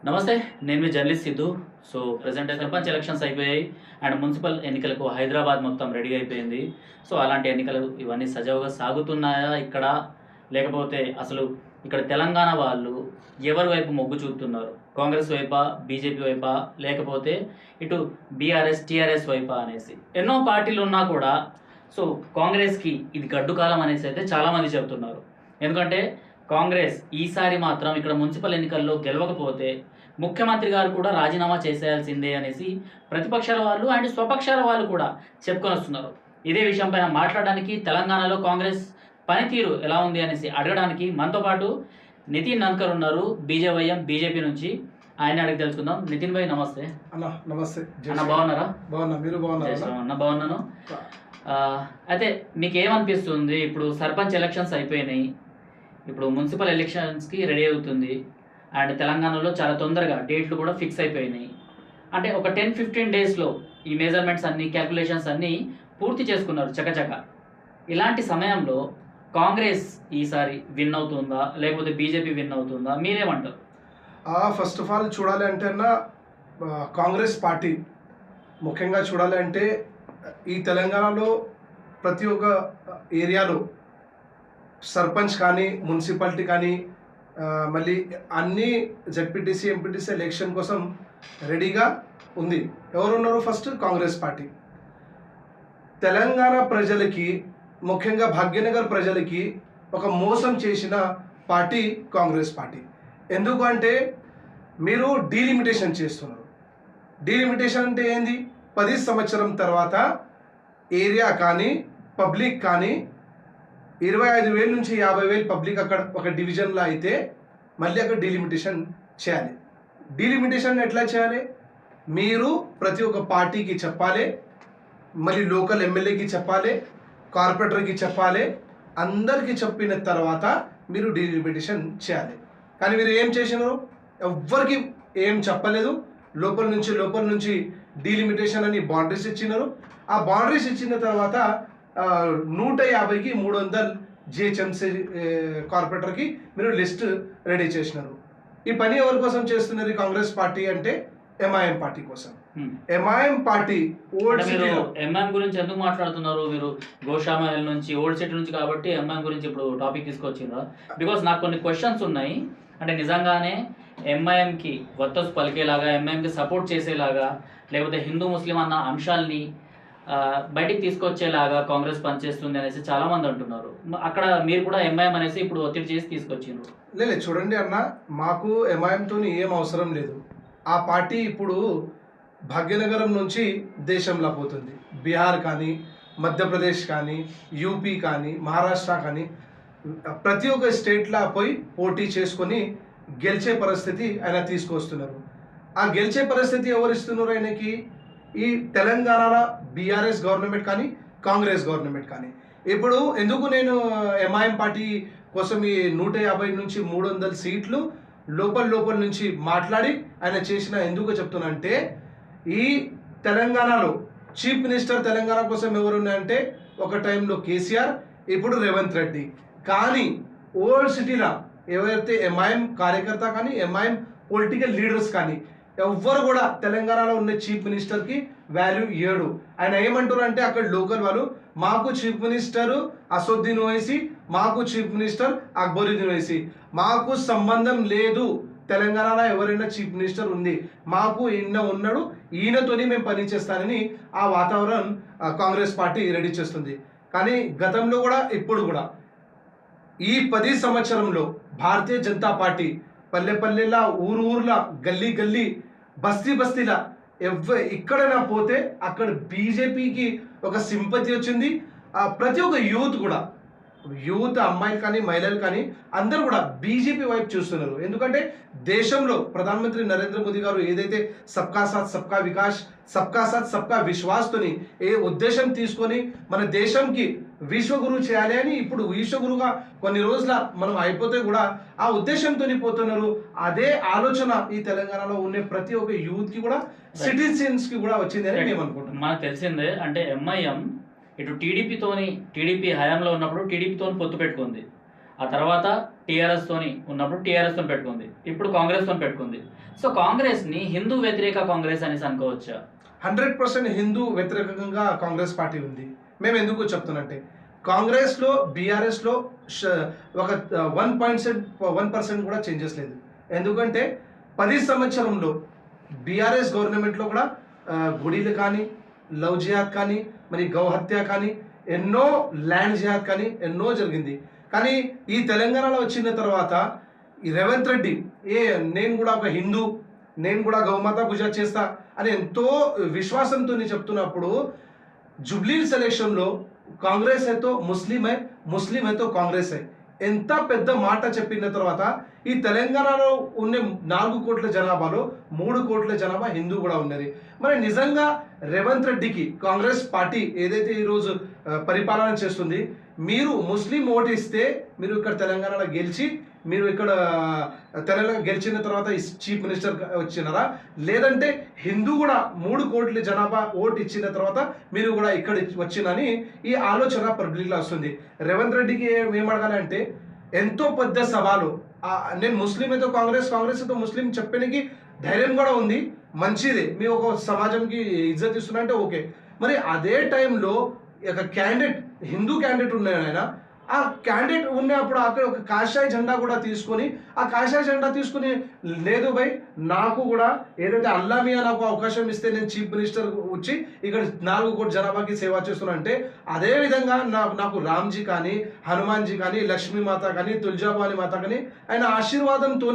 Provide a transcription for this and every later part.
నమస్తే. నేను మీ journalist Siddhu. So, present అయితే సర్పంచ్ ఎలక్షన్స్ అయిపోయాయి. అండ్ మున్సిపల్ ఎన్నికలకు హైదరాబాద్ మొత్తం రెడీ అయిపోయింది. సో, అలాంటి ఎన్నికలు ఇవన్నీ సజావుగా సాగుతున్నాయా ఇక్కడ? లేకపోతే అసలు ఇక్కడ తెలంగాణ వాళ్ళు ఎవరి వైపు మొగ్గు చూపుతున్నారు? కాంగ్రెస్ వైపా? బీజేపీ వైపా? లేకపోతే ఇటు బీఆర్ఎస్, టీఆర్ఎస్ వైపా అనేసి. ఎన్నో పార్టీలు ఉన్నా కూడా సో, కాంగ్రెస్‌కి ఇది గడ్డు కాలం అనేసి అయితే చాలామంది చెబుతున్నారు. ఎందుకంటే కాంగ్రెస్ ఈసారి మాత్రం ఇక్కడ మున్సిపల్ ఎన్నికల్లో గెలవకపోతే ముఖ్యమంత్రి గారు కూడా రాజీనామా చేసేయాల్సిందే అనేసి ప్రతిపక్షాల వాళ్ళు అండ్ స్వపక్షాల వాళ్ళు కూడా చెప్పుకొని వస్తున్నారు. ఇదే విషయంపైన మాట్లాడడానికి తెలంగాణలో కాంగ్రెస్ పనితీరు ఎలా ఉంది అనేసి అడగడానికి మనతో పాటు నితిన్ నన్కర్ ఉన్నారు, బీజేవైఎం బీజేపీ నుంచి. ఆయన అడిగి తెలుసుకుందాం. నితిన్ భాయ్ నమస్తే. అన్న నమస్తే. అన్న బాగున్నారా? బాగున్నా, మీరు బాగున్నారా? అన్న బాగున్నాను. అయితే మీకు ఏమనిపిస్తుంది? ఇప్పుడు సర్పంచ్ ఎలక్షన్స్ అయిపోయినాయి, ఇప్పుడు మున్సిపల్ ఎలక్షన్స్కి రెడీ అవుతుంది అండ్ తెలంగాణలో చాలా తొందరగా డేట్లు కూడా ఫిక్స్ అయిపోయినాయి. అంటే ఒక 10-15 డేస్లో ఈ మెజర్మెంట్స్ అన్నీ, క్యాల్కులేషన్స్ అన్నీ పూర్తి చేసుకున్నారు చకచక. ఇలాంటి సమయంలో కాంగ్రెస్ ఈసారి విన్ అవుతుందా లేకపోతే బీజేపీ విన్ అవుతుందా? మీరేమంటారు? ఫస్ట్ ఆఫ్ ఆల్ చూడాలి అంటే అన్న, కాంగ్రెస్ పార్టీ ముఖ్యంగా చూడాలి అంటే ఈ తెలంగాణలో ప్రతి ఒక్క ఏరియాలో సర్పంచ్ కానీ మున్సిపాలిటీ కానీ మళ్ళీ అన్ని జెడ్పీటీసీ ఎంపీటీసీ ఎలక్షన్ కోసం రెడీగా ఉంది. ఎవరున్నారు? First Congress party. తెలంగాణ ప్రజలకి, ముఖ్యంగా భాగ్యనగర్ ప్రజలకి ఒక మోసం చేసిన పార్టీ కాంగ్రెస్ పార్టీ. ఎందుకు అంటే మీరు డీలిమిటేషన్ చేస్తున్నారు. డీలిమిటేషన్ అంటే ఏంది? 10 సంవత్సరం తర్వాత ఏరియా కానీ పబ్లిక్ కానీ 25,000 నుంచి 50,000 పబ్లిక్ అక్కడ ఒక డివిజన్లో అయితే మళ్ళీ అక్కడ డీలిమిటేషన్ చేయాలి. డీలిమిటేషన్ ఎట్లా చేయాలి? మీరు ప్రతి ఒక్క పార్టీకి చెప్పాలి, మళ్ళీ లోకల్ ఎమ్మెల్యేకి చెప్పాలి, కార్పొరేటర్కి చెప్పాలి, అందరికీ చెప్పిన తర్వాత మీరు డీలిమిటేషన్ చేయాలి. కానీ మీరు ఏం చేసినారు? ఎవ్వరికి ఏం చెప్పలేదు. లోపల నుంచి డీలిమిటేషన్ అని బౌండరీస్ ఇచ్చినారు. ఆ బౌండరీస్ ఇచ్చిన తర్వాత 150కి 300 జిహెచ్ఎంసీ కార్పొరేటర్కి మీరు లిస్ట్ రెడీ చేసినారు. ఈ పని ఎవరి కోసం చేస్తున్నారు? కాంగ్రెస్ పార్టీ అంటే ఎంఐఎం పార్టీ కోసం. MIM party old city. MIM గురించి ఎందుకు మాట్లాడుతున్నారు మీరు? గోషామహల్ నుంచి, ఓల్డ్ సిటీ నుంచి కాబట్టి ఎంఐఎం గురించి ఇప్పుడు టాపిక్ తీసుకొచ్చిండ్రా? బికాస్ నాకు కొన్ని క్వశ్చన్స్ ఉన్నాయి. అంటే నిజంగానే ఎంఐఎంకి వత్తసు పలికేలాగా, ఎంఐఎంకి సపోర్ట్ చేసేలాగా, లేకపోతే హిందూ ముస్లిం అన్న అంశాలని బయటికి తీసుకొచ్చేలాగా కాంగ్రెస్ పనిచేస్తుంది అనేసి చాలామంది అంటున్నారు. అక్కడ మీరు కూడా ఎంఐఎం అనేసి ఇప్పుడు ఒత్తిడి చేసి తీసుకొచ్చిండ్రు. లేదు చూడండి అన్న, మాకు ఎంఐఎంతో ఏం అవసరం లేదు. ఆ పార్టీ ఇప్పుడు భాగ్యనగరం నుంచి దేశంలో పోతుంది. బీహార్ కానీ, మధ్యప్రదేశ్ కానీ, యూపీ కానీ, మహారాష్ట్ర కానీ ప్రతి ఒక్క స్టేట్లో పోయి పోటీ చేసుకొని గెలిచే పరిస్థితి ఆయన తీసుకొస్తున్నారు. ఆ గెలిచే పరిస్థితి ఎవరు ఇస్తున్నారు ఆయనకి? ఈ తెలంగాణలో బీఆర్ఎస్ గవర్నమెంట్ కానీ, కాంగ్రెస్ గవర్నమెంట్ కానీ. ఇప్పుడు ఎందుకు నేను ఎంఐఎం పార్టీ కోసం ఈ 150 నుంచి 300 సీట్లు లోపల నుంచి మాట్లాడి ఆయన చేసిన ఎందుకు చెప్తున్నా అంటే, ఈ తెలంగాణలో చీఫ్ మినిస్టర్ తెలంగాణ కోసం ఎవరున్నాయంటే ఒక టైంలో కేసీఆర్, ఇప్పుడు రేవంత్ రెడ్డి. కానీ ఓల్డ్ సిటీలో ఎవరైతే ఎంఐఎం కార్యకర్త కానీ, ఎంఐఎం పొలిటికల్ లీడర్స్ కానీ ఎవ్వరు కూడా తెలంగాణలో ఉన్న చీఫ్ మినిస్టర్కి వాల్యూ ఇయ్యడు. ఆయన ఏమంటారు అంటే అక్కడ లోకల్ వాళ్ళు, మాకు చీఫ్ మినిస్టర్ అసదుద్దీన్ ఓవైసీ, మాకు చీఫ్ మినిస్టర్ అక్బరుద్దీన్ ఓవైసీ, మాకు సంబంధం లేదు. తెలంగాణలో ఎవరైనా చీఫ్ మినిస్టర్ ఉంది, మాకు ఈయన ఉన్నాడు, ఈయనతోని మేము పనిచేస్తానని ఆ వాతావరణం కాంగ్రెస్ పార్టీ రెడీ చేస్తుంది. కానీ గతంలో కూడా ఇప్పుడు కూడా ఈ 10 సంవత్సరంలో భారతీయ జనతా పార్టీ పల్లెలా, ఊర్లా, గల్లీ బస్తీలా ఎక్కడైనా పోతే అక్కడ బీజేపీకి ఒక సింపతి వచ్చింది. ప్రతి ఒక్క యూత్ అమ్మాయిలు కానీ, మహిళలు కానీ అందరూ కూడా బీజేపీ వైపు చూస్తున్నారు. ఎందుకంటే దేశంలో ప్రధానమంత్రి నరేంద్ర మోదీ గారు ఏదైతే సబ్కా సాత్ సబ్కా వికాస్, సబ్కా సాత్ సబ్కా విశ్వాస్తోని ఏ ఉద్దేశం తీసుకొని మన దేశంకి విశ్వగురు చేయాలి అని, ఇప్పుడు విశ్వగురుగా కొన్ని రోజుల మనం అయిపోతే కూడా ఆ ఉద్దేశంతో పోతున్నారు. అదే ఆలోచన ఈ తెలంగాణలో ఉన్న ప్రతి ఒక్క యూత్కి కూడా, సిటిజన్స్కి కూడా వచ్చింది అని మేము అనుకుంటున్నాం. మనకు తెలిసిందే. అంటే ఎంఐఎం ఇటు టీడీపీ హయాంలో ఉన్నప్పుడు టీడీపీతో పొత్తు పెట్టుకుంది. ఆ తర్వాత టీఆర్ఎస్తోని ఉన్నప్పుడు టీఆర్ఎస్తో పెట్టుకుంది, ఇప్పుడు కాంగ్రెస్తో పెట్టుకుంది. సో కాంగ్రెస్ని హిందూ వ్యతిరేక కాంగ్రెస్ అనేసి అనుకోవచ్చా? 100% హిందూ వ్యతిరేకంగా కాంగ్రెస్ పార్టీ ఉంది. మేము ఎందుకు చెప్తున్నంటే కాంగ్రెస్లో బీఆర్ఎస్లో ఒక 1% కూడా చేంజెస్ లేదు. ఎందుకంటే 10 సంవత్సరంలో బీఆర్ఎస్ గవర్నమెంట్లో కూడా గుడిలు కానీ, లవ్ జిహాద్ కానీ, మరి గౌహత్య కానీ, ఎన్నో ల్యాండ్ జిహాద్ కానీ ఎన్నో జరిగింది. కానీ ఈ తెలంగాణలో వచ్చిన తర్వాత ఈ రేవంత్ రెడ్డి నేను కూడా ఒక హిందూ, నేను కూడా గౌమాత పూజ చేస్తా అని ఎంతో విశ్వాసంతో చెప్తున్నప్పుడు జుబ్లీ సెలక్షన్లో కాంగ్రెస్ అయితే ముస్లిం అయితే కాంగ్రెస్ ఎంత పెద్ద మాట చెప్పిన తర్వాత ఈ తెలంగాణలో ఉన్న 4 కోట్ల జనాభాలో 3 కోట్ల జనాభా హిందూ కూడా ఉన్నది. మరి నిజంగా రేవంత్ రెడ్డికి కాంగ్రెస్ పార్టీ ఏదైతే ఈరోజు పరిపాలన చేస్తుంది, మీరు ముస్లిం ఓటు ఇస్తే మీరు ఇక్కడ తెలంగాణలో గెలిచి మీరు ఇక్కడ తెలంగాణ గెలిచిన తర్వాత చీఫ్ మినిస్టర్ వచ్చినారా, లేదంటే హిందూ కూడా 3 కోట్ల జనాభా ఓటు ఇచ్చిన తర్వాత మీరు కూడా ఇక్కడ వచ్చినని ఈ ఆలోచన పబ్లిక్లో వస్తుంది. రేవంత్ రెడ్డికి ఏం అడగాలంటే ఎంతో పెద్ద సవాలు. నేను ముస్లిం అయితే కాంగ్రెస్ అయితే ముస్లిం చెప్పడానికి ధైర్యం కూడా ఉంది, మంచిదే, మీ ఒక సమాజంకి ఇజ్జత్ ఇస్తున్నంటే ఓకే. మరి అదే టైంలో ఒక క్యాండిడేట్ హిందూ క్యాండిడేట్ ఉన్నాడు ఆయన, ఆ క్యాండిడేట్ ఉన్నప్పుడు అక్కడ ఒక కాషాయ జెండా కూడా తీసుకొని ఆ కాషాయ జెండా తీసుకుని లేదు భయ్ నాకు కూడా ఏదైతే అల్లా మియా నాకు అవకాశం ఇస్తే నేను చీఫ్ మినిస్టర్ వచ్చి ఇక్కడ 4 కోట్ల జనాభాకి సేవ చేస్తున్నా అంటే, అదే విధంగా నాకు రామ్జీ కానీ, హనుమాన్జీ కానీ, లక్ష్మీమాత కానీ, తులజాభవాని మాత కానీ ఆయన ఆశీర్వాదంతో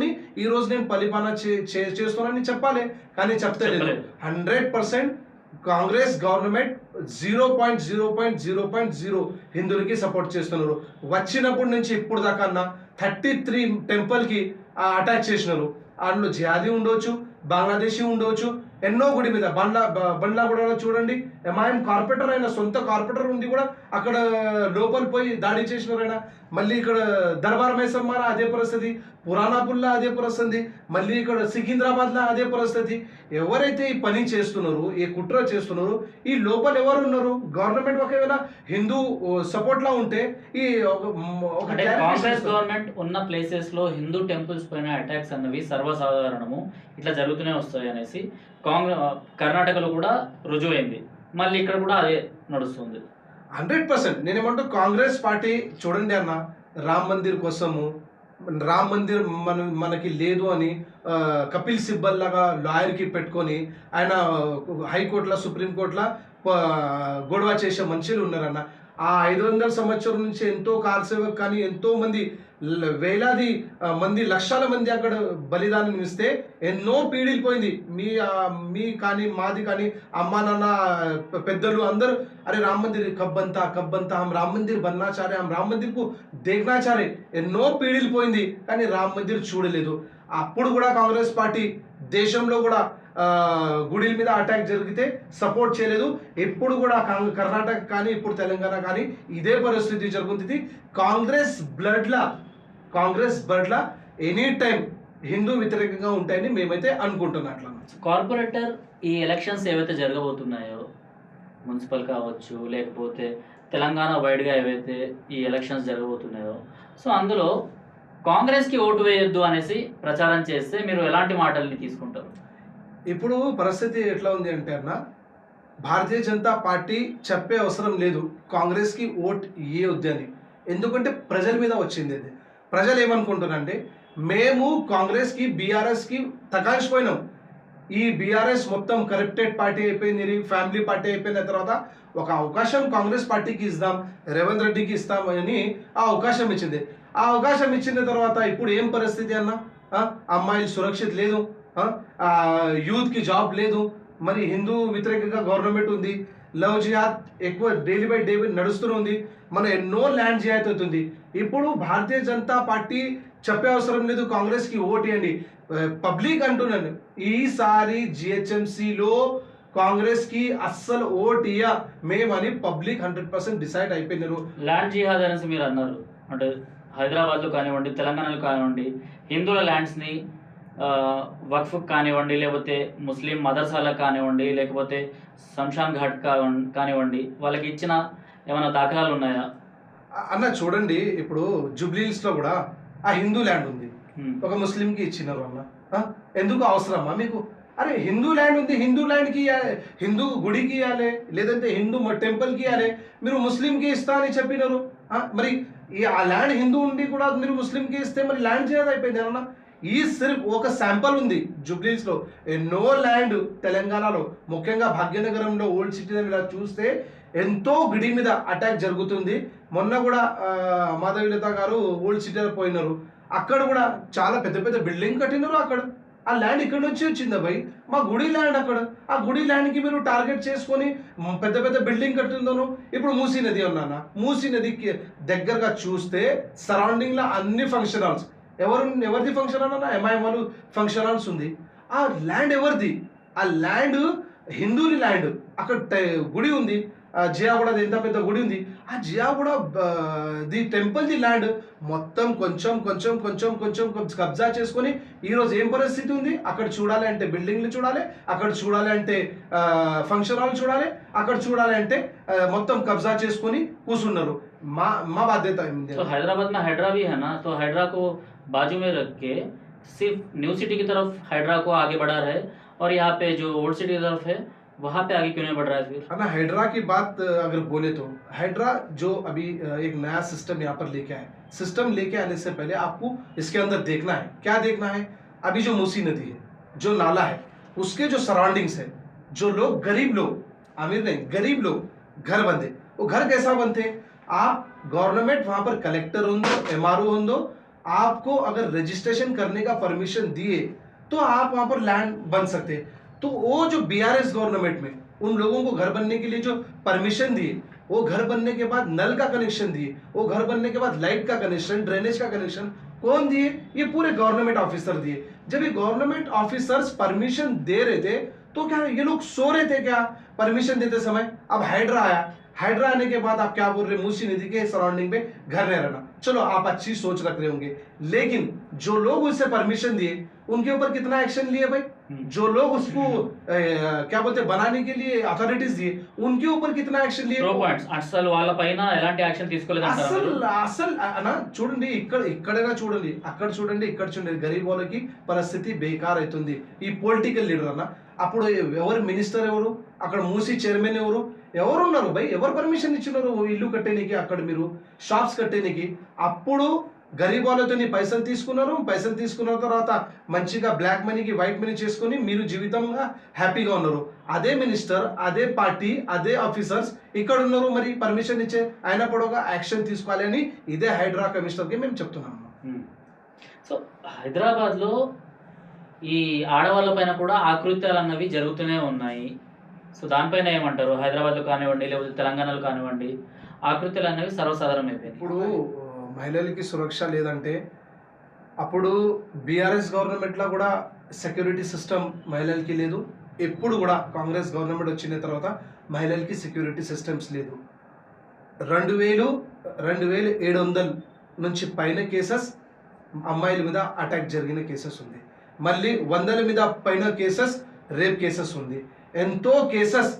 ఈరోజు నేను పరిపాలన చేస్తున్నానని చెప్పాలి. కానీ చెప్తే లేదు. 100% కాంగ్రెస్ గవర్నమెంట్ 0.0.0.0 హిందువులకి సపోర్ట్ చేస్తున్నారు. వచ్చినప్పటి నుంచి ఇప్పుడు దాకా 33 టెంపుల్కి అటాక్ చేసినారు. అందులో జిహాదీ ఉండవచ్చు, బంగ్లాదేశీ ఉండవచ్చు, ఎన్నో గుడి మీద బండ్లా కూడా చూడండి. ఎంఐఎం కార్పొరేటర్ అయినా సొంత కార్పొరేటర్ ఉంది కూడా అక్కడ లోపల పోయి దాడి చేసినారు ఆయన. మళ్ళీ ఇక్కడ దర్బార్ మైసమ్మాల అదే పరిస్థితి, పురాణాపుల్లా అదే పరిస్థితి, మళ్ళీ ఇక్కడ సికింద్రాబాద్లో అదే పరిస్థితి. ఎవరైతే ఈ పని చేస్తున్నారు, ఈ కుట్ర చేస్తున్నారు, ఈ లోపల ఎవరు ఉన్నారు? గవర్నమెంట్ ఒకవేళ హిందూ సపోర్ట్లా ఉంటే ఈ కాంగ్రెస్ గవర్నమెంట్ ఉన్న ప్లేసెస్ లో హిందూ టెంపుల్స్ పైన అటాక్స్ అన్నవి సర్వసాధారణము, ఇట్లా జరుగుతూనే వస్తాయి అనేసి కర్ణాటకలో కూడా రుజువైంది. మళ్ళీ ఇక్కడ కూడా అదే నడుస్తుంది. 100% నేనేమంటూ కాంగ్రెస్ పార్టీ చూడండి అన్న, రామ్ మందిర్ కోసము రామ్ మందిర్ మనకి లేదు అని కపిల్ సిబ్బల్ లాగా లాయర్కి పెట్టుకొని ఆయన హైకోర్టులో సుప్రీంకోర్టులో గొడవ చేసే మనుషులు ఉన్నారన్న. ఆ 500 సంవత్సరం నుంచి ఎంతో కాల్సేవక్ కానీ ఎంతో మంది వేలాది మంది లక్షల మంది అక్కడ బలిదానం ఇస్తే ఎన్నో పీడిపోయింది. మీ కానీ మాది కానీ అమ్మా నాన్న పెద్దలు అందరూ అరే రామ్ మందిర్ కబ్బంతా హమ్ రామ్ మందిర్ బన్నాచారే, హమ్ రామ్ మందిర్కు దేఖ్నాచారే, ఎన్నో పీడిపోయింది. కానీ రామ్ మందిర్ చూడలేదు. అప్పుడు కూడా కాంగ్రెస్ పార్టీ దేశంలో కూడా గుడిల మీద అటాక్ జరిగితే సపోర్ట్ చేయలేదు. ఎప్పుడు కూడా కర్ణాటక కానీ ఇప్పుడు తెలంగాణ కానీ ఇదే పరిస్థితి జరుగుతుంది. కాంగ్రెస్ బ్లడ్లా ఎనీ టైం హిందూ వ్యతిరేకంగా ఉంటాయని మేమైతే అనుకుంటున్నట్లు. కార్పొరేటర్ ఈ ఎలక్షన్స్ ఏవైతే జరగబోతున్నాయో, మున్సిపల్ కావచ్చు లేకపోతే తెలంగాణ వైడ్గా ఏవైతే ఈ ఎలక్షన్స్ జరగబోతున్నాయో, సో అందులో కాంగ్రెస్కి ఓటు వేయొద్దు అనేసి ప్రచారం చేస్తే మీరు ఎలాంటి మాటల్ని తీసుకుంటారు? ఇప్పుడు పరిస్థితి ఎట్లా ఉంది అంటే అన్న, భారతీయ జనతా పార్టీ చెప్పే అవసరం లేదు కాంగ్రెస్కి ఓట్ వేయొద్దు అని. ఎందుకంటే ప్రజల మీద వచ్చింది అది. ప్రజలు ఏమనుకుంటున్నారంటే మేము కాంగ్రెస్కి బీఆర్ఎస్కి తగాల్సిపోయినాం, ఈ బీఆర్ఎస్ మొత్తం కరప్టెడ్ పార్టీ అయిపోయింది, ఫ్యామిలీ పార్టీ అయిపోయిన తర్వాత ఒక అవకాశం కాంగ్రెస్ పార్టీకి ఇద్దాం, రేవంత్ రెడ్డికి ఇస్తాం అని ఆ అవకాశం ఇచ్చింది. ఆ అవకాశం ఇచ్చిన తర్వాత ఇప్పుడు ఏం పరిస్థితి అన్న, అమ్మాయిలు సురక్షిత లేదు, యూత్కి జాబ్ లేదు, మరి హిందూ వ్యతిరేకంగా గవర్నమెంట్ ఉంది, లవ్ జిహాద్ ఎక్కువ డైలీ బై డే నడుస్తూనే ఉంది, మన ఎన్నో ల్యాండ్ జిహాద్ అవుతుంది. ఇప్పుడు భారతీయ జనతా పార్టీ చెప్పే అవసరం లేదు కాంగ్రెస్కి ఓటేయండి. పబ్లిక్ అంటున్నాను ఈసారి జిహెచ్ఎంసీలో కాంగ్రెస్కి అస్సలు ఓటియ మేమని పబ్లిక్ 100% డిసైడ్ అయిపోయినారు. ల్యాండ్ జిహాద్ అనేసి మీరు అన్నారు, అంటే హైదరాబాద్లో కానివ్వండి, తెలంగాణలో కానివ్వండి, హిందువుల ల్యాండ్స్ని వక్ఫ్ కానివ్వండి, లేకపోతే ముస్లిం మదర్సాలకు కానివ్వండి, లేకపోతే శంషాన్ ఘాట్ కానివ్వండి, వాళ్ళకి ఇచ్చిన ఏమైనా దాఖలాలు ఉన్నాయా? అన్న చూడండి, ఇప్పుడు జూబ్లీహిల్స్లో కూడా ఆ హిందూ ల్యాండ్ ఉంది, ఉమ్. ఒక ముస్లింకి ఇచ్చినారు అన్న. ఆ? ఎందుకు అవసరమా మీకు? అరే హిందూ ల్యాండ్ ఉంది, హిందూ ల్యాండ్కి ఇవ్వాలి, హిందూ గుడికి ఇవ్వాలి, లేదంటే హిందూ టెంపుల్కి ఇవ్వాలి. మీరు ముస్లింకి ఇస్తా అని చెప్పినారు. మరి ఆ ల్యాండ్ హిందూ ఉండి కూడా మీరు ముస్లింకి ఇస్తే మరి ల్యాండ్ చేయదు అయిపోయింది అన్న. ఈ సిర్ఫ్ ఒక శాంపల్ ఉంది జూబ్లీహిల్స్లో. ఎన్నో ల్యాండ్ తెలంగాణలో, ముఖ్యంగా భాగ్యనగరంలో, ఓల్డ్ సిటీ ఇలా చూస్తే ఎంతో గుడి మీద అటాక్ జరుగుతుంది. మొన్న కూడా మాధవీలత గారు ఓల్డ్ సిటీలో పోయినారు, అక్కడ కూడా చాలా పెద్ద పెద్ద బిల్డింగ్ కట్టినారు. అక్కడ ఆ ల్యాండ్ ఇక్కడ నుంచి వచ్చిందా భయ్? మా గుడి ల్యాండ్ అక్కడ. ఆ గుడి ల్యాండ్కి మీరు టార్గెట్ చేసుకొని పెద్ద పెద్ద బిల్డింగ్ కట్టిందను. ఇప్పుడు మూసీ నది ఉన్నానా, మూసీ నదికి దగ్గరగా చూస్తే సరౌండింగ్లో అన్ని ఫంక్షన్ హాల్స్. ఎవరిది ఫంక్షన్ హాల్ అన్న? ఎంఐఎం వాళ్ళు ఫంక్షన్ హాల్స్ ఉంది. ఆ ల్యాండ్ ఎవరిది? ఆ ల్యాండ్ హిందూని ల్యాండ్. అక్కడ గుడి ఉంది, జియాగూడ ఎంత పెద్ద గుడి ఉంది. ఆ Jiyaguda the temple the land మొత్తం కొంచెం కొంచెం కొంచెం కొంచెం కబ్జా చేసుకొని ఈరోజు ఏం పరిస్థితి ఉంది? అక్కడ చూడాలి అంటే బిల్డింగ్లు చూడాలి, అక్కడ చూడాలి అంటే ఫంక్షన్ హాల్ చూడాలి, అక్కడ చూడాలి అంటే మొత్తం కబ్జా చేసుకొని కూర్చున్నారు. మా మా బాధ్యత तो हैदराबाद में हाइड्रा भी है ना, तो हाइड्रा को बाजू में रख के सिर्फ न्यू सिटी की तरफ हाइड्रा को आगे बढ़ा रहे, और यहाँ पे जो ओल्ड सिटी की तरफ है वहाँ पे आगे क्यों नहीं बढ़ रहा है फिर? है ना। हाइड्रा की बात अगर बोले तो हाइड्रा जो अभी एक नया सिस्टम यहाँ पर लेके आए, सिस्टम लेके आने से पहले आपको इसके अंदर देखना है। क्या देखना है? अभी जो मूसी नदी है, जो नाला है, उसके जो सराउंडिंग्स है, जो लोग गरीब लोग, अमीर नहीं, गरीब लोग घर बंदे, वो घर कैसा बनते हैं? आप गवर्नमेंट वहां पर कलेक्टर होंगे, एमआरओ होंगे, आपको अगर रजिस्ट्रेशन करने का परमिशन दिए तो आप वहां पर लैंड बन सकते हैं। तो वो जो बीआरएस गवर्नमेंट में उन लोगों को घर बनने के लिए जो परमिशन दिए, वो घर बनने के बाद नल का कनेक्शन दिए, वो घर बनने के बाद लाइट का कनेक्शन, ड्रेनेज का कनेक्शन कौन दिए? ये पूरे गवर्नमेंट ऑफिसर दिए। जब ये गवर्नमेंट ऑफिसर्स परमिशन दे रहे थे तो क्या ये लोग सो रहे थे क्या परमिशन देते समय? अब हाइड्रा आया, हाइड्रा आने के बाद आप क्या बोल रहे? मूसी नदी के सराउंडिंग में घर नहीं रहना। चलो आप अच्छी सोच रख रहे होंगे, लेकिन जो लोग उससे परमिशन दिए उनके ऊपर कितना एक्शन लिए भाई? जो लोग उसको क्या बोलते बनाने के लिए अथॉरिटीज दिए उनके ऊपर कितना एक्शन लिए? ప్రో పాయింట్స్ అసలు వాళ్ళ పైన ఎలాంటి యాక్షన్ తీసుకోలేదు అసలు అంటారా? అసలు అన్న చూడండి, ఇక్కడైనా చూడండి, అక్కడ చూడండి, ఇక్కడ చూడండి, గరీబ్ వాళ్ళకి పరిస్థితి బేకార్ అవుతుంది. ఈ పొలిటికల్ లీడర్ అన్న, అప్పుడు ఎవరు మినిస్టర్, ఎవరు అక్కడ మూసీ చైర్మన్, ఎవరున్నారు భయ్? ఎవరు పర్మిషన్ ఇచ్చినారు ఇల్లు కట్టేనికి, అక్కడ మీరు షాప్స్ కట్టేనికి? అప్పుడు గరీబ్ వాళ్ళతో పైసలు తీసుకున్నారు, పైసలు తీసుకున్న తర్వాత మంచిగా బ్లాక్ మనీకి వైట్ మనీ చేసుకొని మీరు జీవితంగా హ్యాపీగా ఉన్నారు. అదే మినిస్టర్, అదే పార్టీ, అదే ఆఫీసర్స్ ఇక్కడ ఉన్నారు, మరి పర్మిషన్ ఇచ్చే అయినప్పుడు ఒక యాక్షన్ తీసుకోవాలి అని ఇదే హైడ్రా కమిషనర్కి మేము చెప్తున్నాము. సో హైదరాబాద్లో ఈ ఆడవాళ్ళ పైన కూడా ఆకృత్యాలు అన్నవి జరుగుతూనే ఉన్నాయి. సో దానిపైన ఏమంటారు? హైదరాబాద్లో కానివ్వండి, లేకపోతే తెలంగాణలో కానివ్వండి, ఆకృత్యాలు అనేవి సర్వసాధారణం అయిపోయింది. ఇప్పుడు మహిళలకి సురక్ష లేదంటే అప్పుడు బీఆర్ఎస్ గవర్నమెంట్లో కూడా సెక్యూరిటీ సిస్టమ్ మహిళలకి లేదు. ఎప్పుడు కూడా కాంగ్రెస్ గవర్నమెంట్ వచ్చిన తర్వాత మహిళలకి సెక్యూరిటీ సిస్టమ్స్ లేదు. 2700 నుంచి పైన కేసెస్ అమ్మాయిల మీద అటాక్ జరిగిన కేసెస్ ఉంది. మళ్ళీ 100 మీద పైన కేసెస్ రేప్ కేసెస్ ఉంది. ఎంతో కేసెస్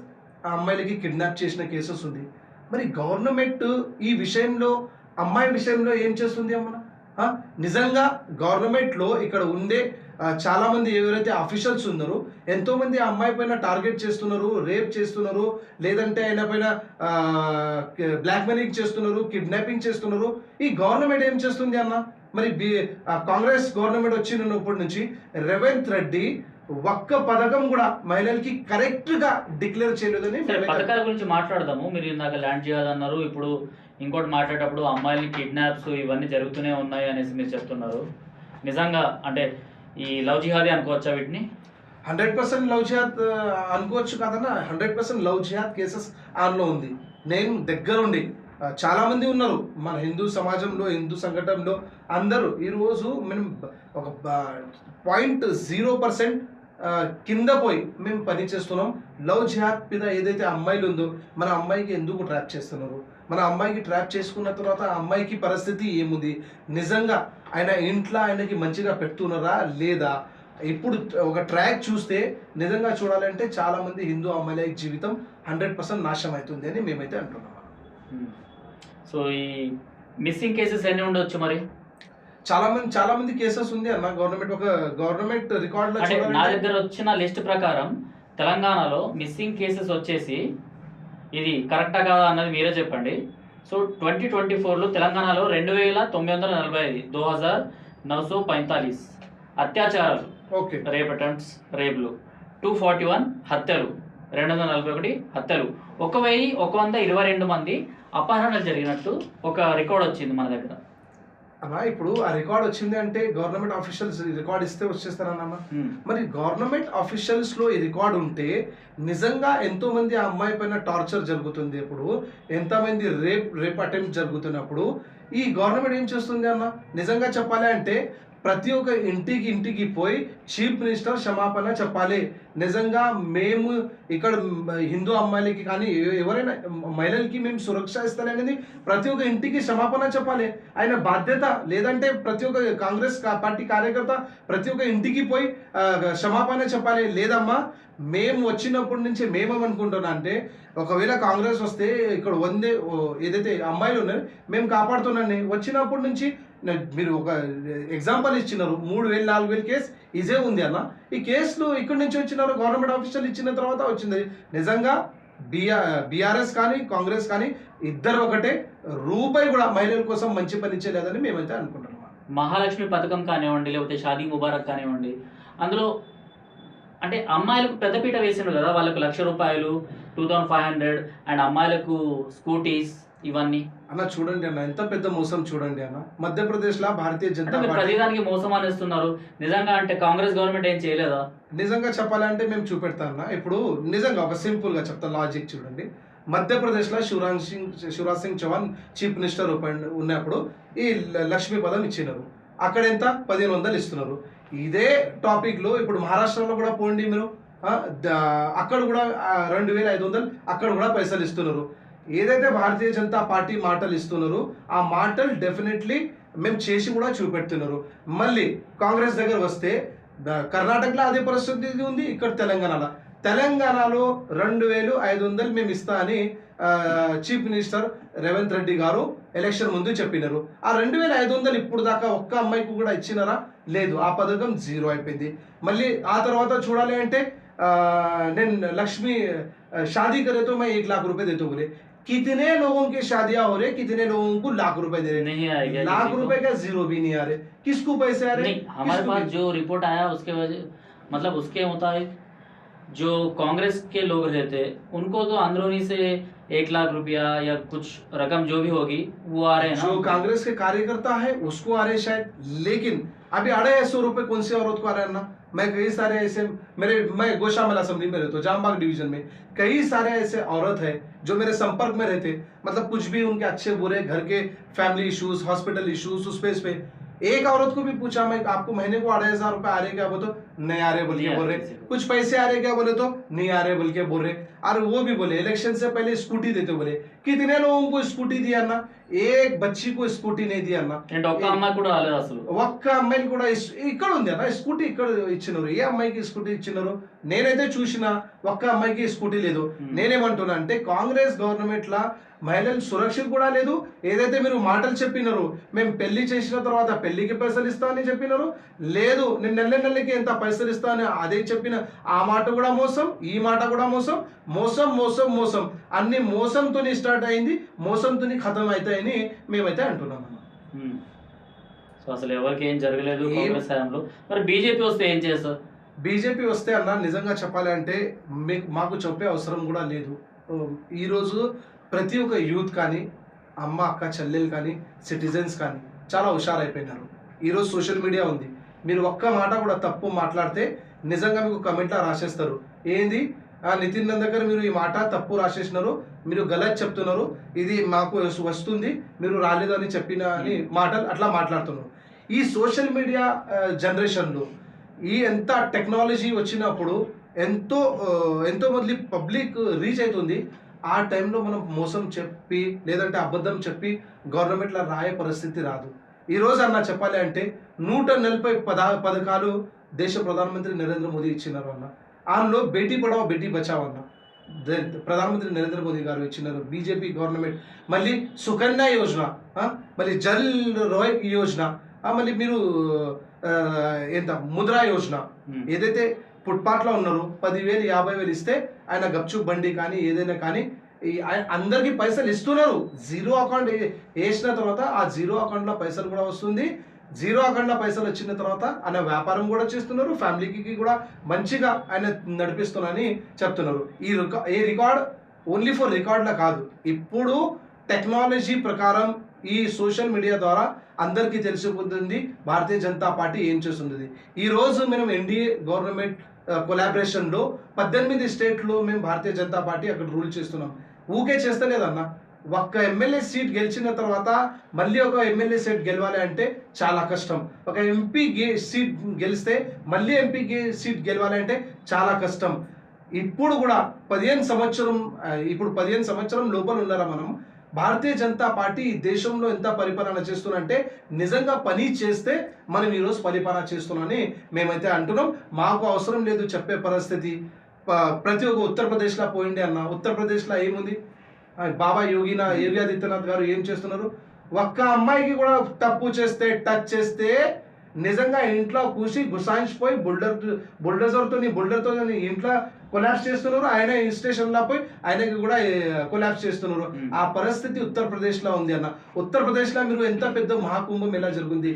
ఆ అమ్మాయిలకి కిడ్నాప్ చేసిన కేసెస్ ఉంది. మరి గవర్నమెంట్ ఈ విషయంలో, అమ్మాయి విషయంలో ఏం చేస్తుంది అమ్మ? నిజంగా గవర్నమెంట్లో ఇక్కడ ఉండే చాలా మంది ఎవరైతే అఫీషియల్స్ ఉన్నారో ఎంతో మంది ఆ అమ్మాయి పైన టార్గెట్ చేస్తున్నారు, రేప్ చేస్తున్నారు, లేదంటే ఆయన పైన బ్లాక్ మనీకి చేస్తున్నారు, కిడ్నాపింగ్ చేస్తున్నారు. ఈ గవర్నమెంట్ ఏం చేస్తుంది అన్న? మరి కాంగ్రెస్ గవర్నమెంట్ వచ్చినప్పటి నుంచి రేవంత్ రెడ్డి ఒక్క పథకం కూడా మహిళలకి కరెక్ట్ గా డిక్లేర్ చేయలేదని. పథకాల గురించి మాట్లాడదాము. మీరు ఇందాక ల్యాండ్ చేయాలన్నారు, ఇప్పుడు ఇంకోటి మాట్లాడేటప్పుడు అమ్మాయిలకి కిడ్నాప్స్ ఇవన్నీ జరుగుతూనే ఉన్నాయి అనేసి మీరు చెప్తున్నారు. నిజంగా అంటే ఈ లవ్ జిహాదీ అనుకోవచ్చా వీటిని? 100% లవ్ జిహాద్ అనుకోవచ్చు కదన్నా. 100% లవ్ జిహాద్ కేసెస్ ఆన్లో ఉంది. నేను దగ్గరుండి చాలా మంది ఉన్నారు మన హిందూ సమాజంలో, హిందూ సంఘటనలో అందరూ ఈరోజు మేము ఒక 0.0% కింద పోయి మేము పని చేస్తున్నాం. లవ్ జిహాద్ మీద ఏదైతే అమ్మాయిలు ఉందో మన అమ్మాయికి ఎందుకు ట్రాప్ చేస్తున్నారు? మన అమ్మాయికి ట్రాప్ చేసుకున్న తర్వాత ఆ అమ్మాయికి పరిస్థితి ఏముంది? నిజంగా ఆయన ఇంట్లో ఆయనకి మంచిగా పెడుతున్నారా లేదా? ఇప్పుడు ఒక ట్రాక్ చూస్తే నిజంగా చూడాలంటే చాలామంది హిందూ అమ్మాయిల జీవితం 100% నాశనం అవుతుంది అని మేమైతే అంటున్నాం. సో ఈ మిస్సింగ్ కేసెస్ ఎన్ని ఉండొచ్చు మరి? చాలా మంది కేసెస్ ఉంది అన్న. గవర్నమెంట్ రికార్డులో అంటే నా దగ్గర వచ్చిన లిస్ట్ ప్రకారం తెలంగాణలో మిస్సింగ్ కేసెస్ వచ్చేసి, ఇది కరెక్టా కాదా అన్నది మీరే చెప్పండి. సో 2024లో తెలంగాణలో 2945 2945 అత్యాచారాలు, ఓకే, రేప్ అటెంప్ట్స్, రేపులు 241, హత్యలు 241 హత్యలు, 1122 మంది అపహరణలు జరిగినట్టు ఒక రికార్డ్ వచ్చింది మన దగ్గర. అన్న ఇప్పుడు ఆ రికార్డ్ వచ్చింది అంటే గవర్నమెంట్ ఆఫీషియల్స్ రికార్డ్ ఇస్తే వచ్చేస్తారన్న. మరి గవర్నమెంట్ ఆఫీషియల్స్ లో ఈ రికార్డ్ ఉంటే నిజంగా ఎంతో మంది ఆ అమ్మాయి పైన టార్చర్ జరుగుతుంది, ఇప్పుడు ఎంతమంది రేప్ అటెంప్ట్ జరుగుతున్నప్పుడు ఈ గవర్నమెంట్ ఏం చేస్తుంది అన్న? నిజంగా చెప్పాలి అంటే ప్రతి ఒక్క ఇంటికి పోయి చీఫ్ మినిస్టర్ క్షమాపణ చెప్పాలి. నిజంగా మేము ఇక్కడ హిందూ అమ్మాయిలకి కానీ ఎవరైనా మహిళలకి మేము సురక్ష ఇస్తాలి అనేది ప్రతి ఒక్క ఇంటికి క్షమాపణ చెప్పాలి, ఆయన బాధ్యత. లేదంటే ప్రతి ఒక్క కాంగ్రెస్ పార్టీ కార్యకర్త ప్రతి ఒక్క ఇంటికి పోయి క్షమాపణ చెప్పాలి. లేదమ్మా, మేము వచ్చినప్పటి నుంచి మేమేమనుకుంటున్నా అంటే ఒకవేళ కాంగ్రెస్ వస్తే ఇక్కడ ఏదైతే అమ్మాయిలు ఉన్నారో మేము కాపాడుతున్నాండి. వచ్చినప్పటి నుంచి మీరు ఒక ఎగ్జాంపుల్ ఇచ్చినారు, 3000 4000 కేసు ఇదే ఉంది అన్న. ఈ కేసులు ఇక్కడి నుంచి వచ్చినారు, గవర్నమెంట్ ఆఫీషియల్ ఇచ్చిన తర్వాత వచ్చింది. నిజంగా బీఆర్ఎస్ కానీ కాంగ్రెస్ కానీ ఇద్దరు ఒకటే, రూపాయి కూడా మహిళల కోసం మంచి పని చేయలేదని మేమైతే అనుకుంటున్నాం. మహాలక్ష్మి పథకం కానివ్వండి, లేకపోతే షాదీ ముబారక్ కానివ్వండి, అందులో అంటే అమ్మాయిలకు పెద్దపీట వేసిండ్రు కదా, వాళ్ళకు ₹1,00,000 2500 అండ్ అమ్మాయిలకు స్కూటీస్ ఇవన్నీ. అన్న చూడండి అన్న, ఎంత పెద్ద మోసం చూడండి అన్న. మధ్యప్రదేశ్లో భారతీయ జనతా పార్టీ ప్రతిదానికి మోసం అనేస్తున్నారు. నిజంగా అంటే కాంగ్రెస్ గవర్నమెంట్ ఏం చేయలేదా? నిజంగా చెప్పాలంటే మేము చూపెడతా అన్న. ఇప్పుడు నిజంగా ఒక సింపుల్ గా చెప్తా, లాజిక్ చూడండి. మధ్యప్రదేశ్లో శివరాజ్ సింగ్ చౌహాన్ చీఫ్ మినిస్టర్ ఉన్నప్పుడు ఈ లక్ష్మీ పదం ఇచ్చినారు. అక్కడ ఎంత 1500 ఇస్తున్నారు. ఇదే టాపిక్ లో ఇప్పుడు మహారాష్ట్రలో కూడా పోండి మీరు, అక్కడ కూడా 2500 అక్కడ కూడా పైసలు ఇస్తున్నారు. ఏదైతే భారతీయ జనతా పార్టీ మాటలు ఇస్తున్నారు ఆ మాటలు డెఫినెట్లీ మేము చేసి కూడా చూపెడుతున్నారు. మళ్ళీ కాంగ్రెస్ దగ్గర వస్తే కర్ణాటకలో అదే పరిస్థితి ఉంది, ఇక్కడ తెలంగాణలో 2500 మేము ఇస్తా అని చీఫ్ మినిస్టర్ రేవంత్ రెడ్డి గారు ఎలక్షన్ ముందు చెప్పినారు. ఆ 2500 ఇప్పుడు దాకా ఒక్క అమ్మాయికి కూడా ఇచ్చినారా? లేదు. ఆ పథకం జీరో అయిపోయింది. మళ్ళీ ఆ తర్వాత చూడాలి అంటే నేను లక్ష్मी शादी करे तो मैं 1 लाख रुपए देता हूँ बोले। कितने लोगों की शादियां हो रहे, कितने लोगों को लाख रुपए दे रहे? नहीं आएगा, लाख रुपए का जीरो भी नहीं आ रहे। किसको पैसे आ रहे? नहीं, हमारे पास जो रिपोर्ट आया उसके वजह मतलब उसके मुताबिक जो कांग्रेस के लोग रहते उनको तो अंदरूनी से 1 लाख रुपया या कुछ रकम जो भी होगी वो आ रहे हैं ना। जो कांग्रेस के कार्यकर्ता है उसको आ रहे शायद, लेकिन अभी 250 रुपए कौन से औरत को आ रहे हैं ना? मैं कई सारे ऐसे मैं गोशामल असेंबली में रहता हूँ, जामबाग डिवीजन में कई सारे ऐसे औरत है जो मेरे संपर्क में रहते, मतलब कुछ भी उनके अच्छे बुरे घर के फैमिली इश्यूज, हॉस्पिटल इश्यूज, उस पेज पे एक औरत को भी पूछा मैं आपको महीने को 2500 रुपए आ रहे क्या? बोले तो नहीं आ रहे बोल के बोल रहे। कुछ पैसे आ रहे क्या? बोले तो नहीं आ रहे बोल के बोल रहे। और वो भी बोले इलेक्शन से पहले स्कूटी देते बोले। कितने लोगों को स्कूटी दिया ना? एक बच्ची को स्कूटी नहीं दिया ना. ఒక్క అమ్మాయి కూడా రాలేదు అసలు. ఒక్క అమ్మాయిని కూడా ఇక్కడ ఉంది అన్న స్కూటీ, ఇక్కడ ఇచ్చినారు. ఏ అమ్మాయికి స్కూటీ ఇచ్చినారు? నేనైతే చూసిన ఒక్క అమ్మాయికి స్కూటీ లేదు. నేనేమంటున్నా అంటే కాంగ్రెస్ గవర్నమెంట్ లా మహిళలు సురక్షిత కూడా లేదు. ఏదైతే మీరు మాటలు చెప్పినారు మేము పెళ్లి చేసిన తర్వాత పెళ్లికి పైసలు ఇస్తా అని చెప్పినారు, లేదు నేను నెలకి ఎంత పైసలు ఇస్తా అని అదే చెప్పిన ఆ మాట కూడా మోసం, ఈ మాట కూడా మోసం. మోసం మోసం మోసం అన్ని మోసంతో స్టార్ట్ అయింది, మోసంతో ఖతం అవుతాయని మేమైతే అంటున్నాం. సో అసలు ఎవరికి ఏం జరగలేదు కాంగ్రెస్ హయాంలో. మరి బీజేపీ వస్తే ఏం చేస్తారు? బీజేపీ వస్తే అన్న నిజంగా చెప్పాలి అంటే మాకు చెప్పే అవసరం కూడా లేదు. ఈరోజు ప్రతి ఒక్క యూత్ కానీ అమ్మ అక్క చెల్లెలు కానీ సిటిజన్స్ కానీ చాలా హుషారైపోయినారు. ఈరోజు సోషల్ మీడియా ఉంది, మీరు ఒక్క మాట కూడా తప్పు మాట్లాడితే నిజంగా మీకు కమెంట్లో రాసేస్తారు. ఏంది నితిన్ దగ్గర మీరు ఈ మాట తప్పు రాసేసినారు, మీరు గలత్ చెప్తున్నారు, ఇది మాకు వస్తుంది, మీరు రాలేదని చెప్పిన అని మాటలు అట్లా మాట్లాడుతున్నారు. ఈ సోషల్ మీడియా జనరేషన్లో ఈ ఎంత టెక్నాలజీ వచ్చినప్పుడు ఎంతో మంది పబ్లిక్ రీచ్ అవుతుంది. ఆ టైంలో మనం మోసం చెప్పి లేదంటే అబద్ధం చెప్పి గవర్నమెంట్లో రాయే పరిస్థితి రాదు. ఈరోజు అన్న చెప్పాలి అంటే 140 పథకాలు దేశ ప్రధానమంత్రి నరేంద్ర మోదీ ఇచ్చినారు అన్న. అందులో బేటీ పడావో బేటీ బచావో అన్న. ప్రధానమంత్రి నరేంద్ర మోదీ గారు ఇచ్చినారు, బీజేపీ గవర్నమెంట్ మళ్ళీ సుకన్య యోజన, మళ్ళీ జల్ రోయ్ యోజన, మళ్ళీ మీరు ఏంట ముద్రా యోజన, ఏదైతే ఫుట్పాత్లో ఉన్నారో 10,000 50,000 ఇస్తే ఆయన గప్చు బండి కానీ ఏదైనా కానీ అందరికీ పైసలు ఇస్తున్నారు. జీరో అకౌంట్ వేసిన తర్వాత ఆ జీరో అకౌంట్లో పైసలు కూడా వస్తుంది. జీరో అకౌంట్లో పైసలు వచ్చిన తర్వాత ఆయన వ్యాపారం కూడా చేస్తున్నారు, ఫ్యామిలీకి కూడా మంచిగా ఆయన నడిపిస్తున్నారని చెప్తున్నారు. ఈ రికార్డ్ ఓన్లీ ఫర్ రికార్డ్లా కాదు, ఇప్పుడు టెక్నాలజీ ప్రకారం ఈ సోషల్ మీడియా ద్వారా అందరికీ తెలిసిపోతుంది భారతీయ జనతా పార్టీ ఏం చేస్తుంది. ఈరోజు మనం ఎన్డీఏ గవర్నమెంట్ కొలాబరేషన్లో 18 స్టేట్లో మేము భారతీయ జనతా పార్టీ అక్కడ రూల్ చేస్తున్నాం. ఊకే చేస్తలేదన్న. ఒక్క ఎమ్మెల్యే సీట్ గెలిచిన తర్వాత మళ్ళీ ఒక ఎమ్మెల్యే సీట్ గెలవాలి అంటే చాలా కష్టం. ఒక ఎంపీ సీట్ గెలిస్తే మళ్ళీ ఎంపీ సీట్ గెలవాలి అంటే చాలా కష్టం. ఇప్పుడు కూడా 15 సంవత్సరం లోపల ఉన్నారా మనం. భారతీయ జనతా పార్టీ ఈ దేశంలో ఎంత పరిపాలన చేస్తున్నంటే నిజంగా పని చేస్తే మనం ఈరోజు పరిపాలన చేస్తున్నామని మేమైతే అంటున్నాం. మాకు అవసరం లేదు చెప్పే పరిస్థితి. ప్రతి ఒక్క ఉత్తరప్రదేశ్లో పోయింది అన్న. ఉత్తరప్రదేశ్లో ఏముంది, బాబా యోగి ఆదిత్యనాథ్ గారు ఏం చేస్తున్నారు. ఒక్క అమ్మాయికి కూడా తప్పు చేస్తే టచ్ చేస్తే నిజంగా ఇంట్లో కూసి గుసాయించిపోయి బుల్డర్తో ఇంట్లో కొలాప్స్ చేస్తున్నారు. ఆయన స్టేషన్లో పోయి ఆయనకి కూడా కొలాప్స్ చేస్తున్నారు. ఆ పరిస్థితి ఉత్తరప్రదేశ్లో ఉంది అన్న. ఉత్తరప్రదేశ్లో మీరు ఎంత పెద్ద మహాకుంభం ఎలా జరిగింది.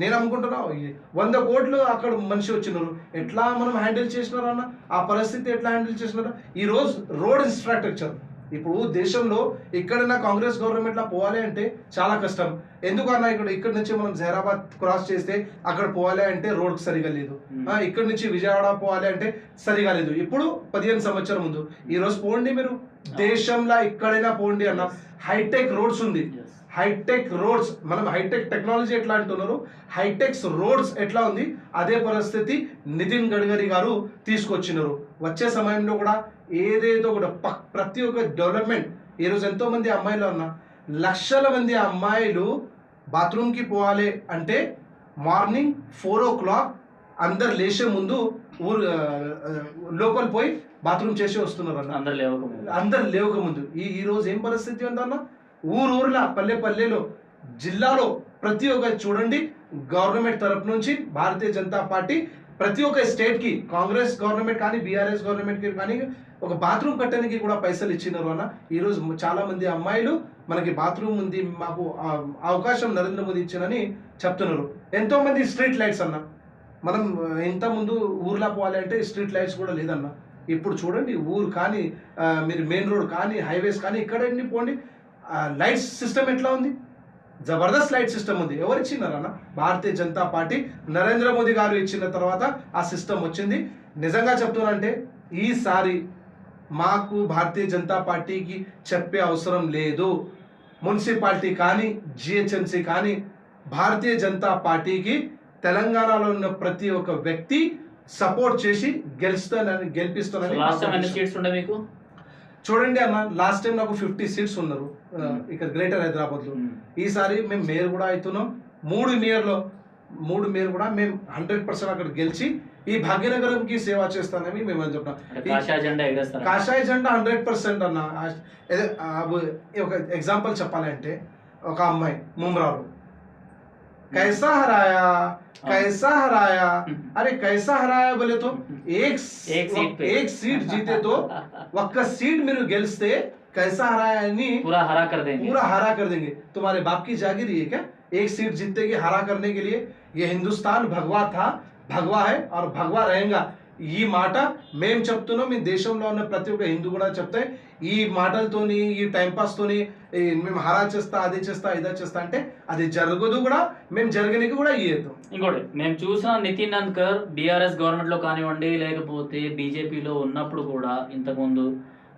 నేను అనుకుంటున్నా 100 కోట్లు అక్కడ మనిషి వచ్చినారు. ఎట్లా మనం హ్యాండిల్ చేసినారు అన్న. ఆ పరిస్థితి ఎట్లా హ్యాండిల్ చేసినారు. ఈరోజు రోడ్ ఇన్ఫ్రాస్ట్రక్చర్ ఇప్పుడు దేశంలో ఎక్కడైనా కాంగ్రెస్ గవర్నమెంట్లో పోవాలి అంటే చాలా కష్టం. ఎందుకన్నా ఇక్కడ నుంచి మనం జహీరాబాద్ క్రాస్ చేస్తే అక్కడ పోవాలి అంటే రోడ్ సరిగా లేదు. ఇక్కడ నుంచి విజయవాడ పోవాలి అంటే సరిగా లేదు. ఇప్పుడు 15 సంవత్సరం ముందు. ఈరోజు పోండి మీరు దేశంలో ఎక్కడైనా పోండి అన్న, హైటెక్ రోడ్స్ ఉంది. హైటెక్ రోడ్స్, మనం హైటెక్ టెక్నాలజీ ఎట్లా అంటున్నారు, హైటెక్స్ రోడ్స్ ఎట్లా ఉంది అదే పరిస్థితి నితిన్ గడ్కరీ గారు తీసుకొచ్చినారు. వచ్చే సమయంలో కూడా ఏదేదో కూడా ప్రతి ఒక్క డెవలప్మెంట్. ఈరోజు ఎంతోమంది అమ్మాయిలు అన్న, లక్షల మంది అమ్మాయిలు బాత్రూమ్కి పోవాలి అంటే మార్నింగ్ 4 o'clock అందరు లేచే ముందు లోపల పోయి బాత్రూమ్ చేసి వస్తున్నారు అన్న. అందరు లేవక ముందు. ఈరోజు ఏం పరిస్థితి ఉందన్న. ఊర్లా పల్లెలో జిల్లాలో ప్రతి ఒక్క చూడండి గవర్నమెంట్ తరపు నుంచి భారతీయ జనతా పార్టీ ప్రతి ఒక్క స్టేట్కి కాంగ్రెస్ గవర్నమెంట్ కానీ బీఆర్ఎస్ గవర్నమెంట్కి కానీ ఒక బాత్రూమ్ కట్టడానికి కూడా పైసలు ఇచ్చినారు అన్న. ఈరోజు చాలా మంది అమ్మాయిలు మనకి బాత్రూమ్ ఉంది, మాకు అవకాశం నరేంద్ర మోదీ ఇచ్చారని చెప్తున్నారు. ఎంతోమంది స్ట్రీట్ లైట్స్ అన్న. మనం ఇంతకుముందు ఊర్లో పోవాలి అంటే స్ట్రీట్ లైట్స్ కూడా లేదన్న. ఇప్పుడు చూడండి ఊరు కానీ మీరు మెయిన్ రోడ్ కానీ హైవేస్ కానీ ఇక్కడ పోండి, లైట్స్ సిస్టమ్ ఎట్లా ఉంది. జబర్దస్త్ లైట్ సిస్టమ్ ఉంది. ఎవరు ఇచ్చినారన్న. భారతీయ జనతా పార్టీ నరేంద్ర మోదీ గారు ఇచ్చిన తర్వాత ఆ సిస్టమ్ వచ్చింది. నిజంగా చెప్తున్నానంటే ఈసారి మాకు భారతీయ జనతా పార్టీకి చెప్పే అవసరం లేదు. మున్సిపాలిటీ కానీ జిహెచ్ఎంసీ కానీ భారతీయ జనతా పార్టీకి తెలంగాణలో ఉన్న ప్రతి ఒక్క వ్యక్తి సపోర్ట్ చేసి గెలిపిస్తానని. చూడండి అన్న, లాస్ట్ టైం నాకు 50 సీట్స్ ఉన్నారు ఇక్కడ గ్రేటర్ హైదరాబాద్లో. ఈసారి మేము మేయర్ కూడా అవుతున్నాం. 3 మేయర్ కూడా మేము 100% అక్కడ గెలిచి ఈ భాగ్యనగరంకి సేవ చేస్తానని మేము అని చెప్తాం. కాషాయ జెండా 100% అన్న. ఒక ఎగ్జాంపుల్ చెప్పాలంటే ఒక అమ్మాయి ముమ్రాలు कैसा हराया अरे कैसा हराया बोले तो एक सीट जीते तो ఒక్క सीट మీరు గెలిస్తే कैसा हराया नहीं पूरा हरा कर देंगे तुम्हारे बाप की जागीर है क्या. एक सीट जीतने की हरा करने के लिए ये हिंदुस्तान भगवा था, भगवा है और भगवा रहेगा. ఈ మాట మేము చెప్తున్నాం. మీ దేశంలో ఉన్న ప్రతి ఒక్క హిందూ కూడా చెప్తే ఈ మాటలతోని ఈ టైంపాస్తోని మేము హరా చేస్తా అది చేస్తా ఇదా చేస్తా అంటే అది జరగదు కూడా. మేము జరగనికి కూడా ఇయ్యదు. ఇంకోటి మేము చూసిన నితిన్ నంద్కర్ బీఆర్ఎస్ గవర్నమెంట్లో కానివ్వండి లేకపోతే బీజేపీలో ఉన్నప్పుడు కూడా, ఇంతకుముందు